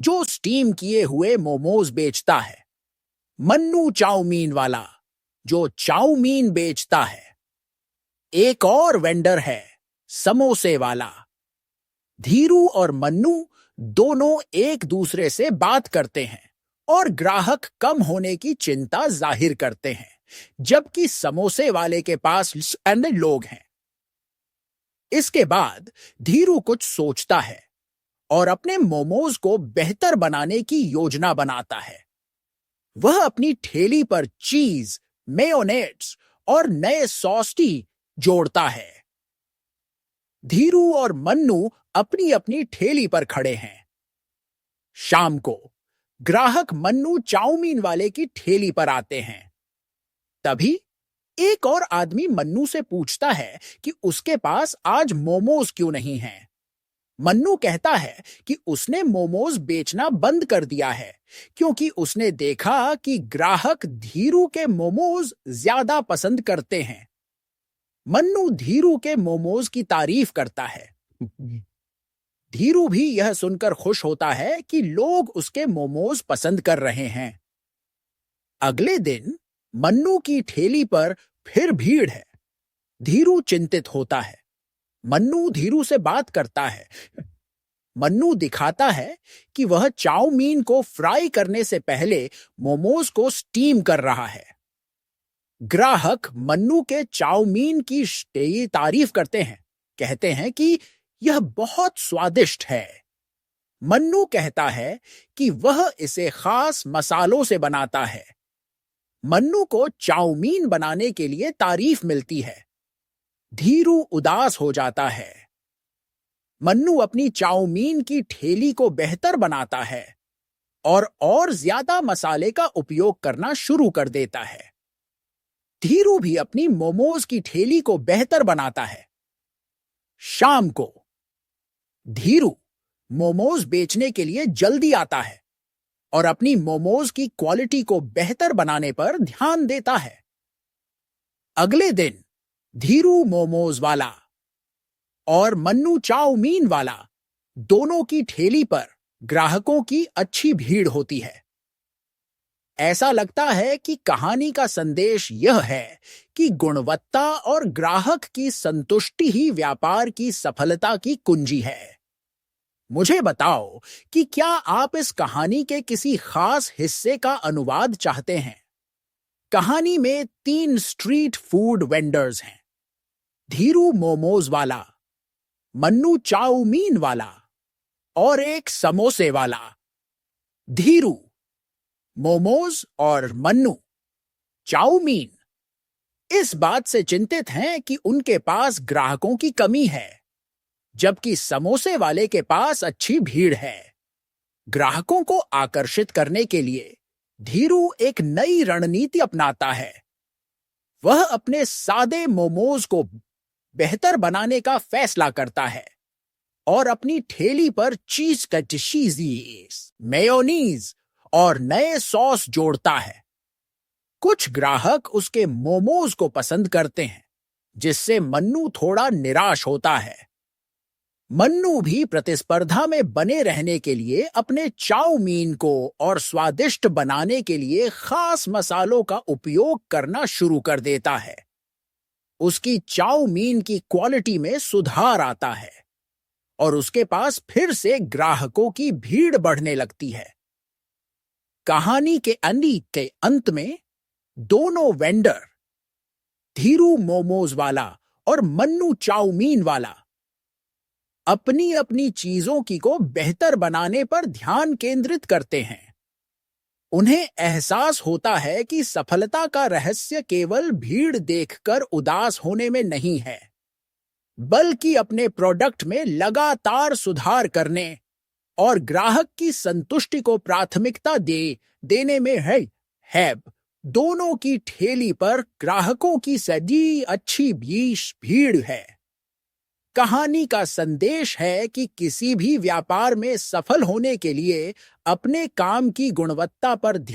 जो स्टीम किए हुए मोमोज बेचता है। मन्नू चाउमीन वाला, जो चाउमीन बेचता है। एक और वेंडर है, समोसे वाला। धीरू और मन्नू दोनों एक दूसरे से बात करते हैं और ग्राहक कम होने की चिंता जाहिर करते हैं, जबकि समोसे वाले के पास अन्य लोग हैं। इसके बाद धीरू कुछ सोचता है और अपने मोमोज को बेहतर बनाने की योजना बनाता है। वह अपनी ठेली पर चीज, मेयोनेज़ और नए सॉस जोड़ता है। धीरू और मन्नू अपनी अपनी ठेली पर खड़े हैं। शाम को ग्राहक मन्नू चाउमीन वाले की ठेली पर आते हैं। तभी एक और आदमी मन्नू से पूछता है कि उसके पास आज मोमोज क्यों नहीं हैं। मन्नू कहता है कि उसने मोमोज बेचना बंद कर दिया है क्योंकि उसने देखा कि ग्राहक धीरू के मोमोज ज्यादा पसंद करते हैं। मन्नू धीरू के मोमोज की तारीफ करता है। धीरू भी यह सुनकर खुश होता है कि लोग उसके मोमोज पसंद कर रहे हैं। अगले दिन मन्नू की ठेली पर फिर भीड़ है। धीरू चिंतित होता है। मन्नू धीरू से बात करता है। मन्नू दिखाता है कि वह चाउमीन को फ्राई करने से पहले मोमोज को स्टीम कर रहा है। ग्राहक मन्नू के चाउमीन की तारीफ करते हैं, कहते हैं कि यह बहुत स्वादिष्ट है। मन्नू कहता है कि वह इसे खास मसालों से बनाता है। मन्नू को चाउमीन बनाने के लिए तारीफ मिलती है। धीरू उदास हो जाता है। मन्नू अपनी चाउमीन की ठेली को बेहतर बनाता है और ज्यादा मसाले का उपयोग करना शुरू कर देता है। धीरू भी अपनी मोमोज की ठेली को बेहतर बनाता है। शाम को धीरू मोमोज बेचने के लिए जल्दी आता है और अपनी मोमोज की क्वालिटी को बेहतर बनाने पर ध्यान देता है। अगले दिन धीरू मोमोज वाला और मन्नू चाउमीन वाला दोनों की ठेली पर ग्राहकों की अच्छी भीड़ होती है। ऐसा लगता है कि कहानी का संदेश यह है कि गुणवत्ता और ग्राहक की संतुष्टि ही व्यापार की सफलता की कुंजी है। मुझे बताओ कि क्या आप इस कहानी के किसी खास हिस्से का अनुवाद चाहते हैं? कहानी में 3 स्ट्रीट फूड वेंडर्स हैं। धीरू मोमोज वाला, मन्नू चाउमीन वाला और एक समोसे वाला। धीरू मोमोज और मन्नू चाउमीन इस बात से चिंतित हैं कि उनके पास ग्राहकों की कमी है, जबकि समोसे वाले के पास अच्छी भीड़ है। ग्राहकों को आकर्षित करने के लिए धीरू एक नई रणनीति अपनाता है। वह अपने सादे मोमोज को बेहतर बनाने का फैसला करता है और अपनी ठेली पर चीज कटचीज़, मेयोनीज और नए सॉस जोड़ता है। कुछ ग्राहक उसके मोमोज को पसंद करते हैं, जिससे मन्नू थोड़ा निराश होता है। मन्नू भी प्रतिस्पर्धा में बने रहने के लिए अपने चाउमीन को और स्वादिष्ट बनाने के लिए खास मसालों का उपयोग करना शुरू कर देता है। उसकी चाउमीन की क्वालिटी में सुधार आता है और उसके पास फिर से ग्राहकों की भीड़ बढ़ने लगती है। कहानी के अंत में दोनों वेंडर, धीरू मोमोज वाला और मन्नू चाउमीन वाला, अपनी अपनी चीजों को बेहतर बनाने पर ध्यान केंद्रित करते हैं। उन्हें एहसास होता है कि सफलता का रहस्य केवल भीड़ देखकर उदास होने में नहीं है, बल्कि अपने प्रोडक्ट में लगातार सुधार करने और ग्राहक की संतुष्टि को प्राथमिकता देने में है। दोनों की ठेली पर ग्राहकों की सदी अच्छी भीड़ है। कहानी का संदेश है कि किसी भी व्यापार में सफल होने के लिए अपने काम की गुणवत्ता पर ध्यान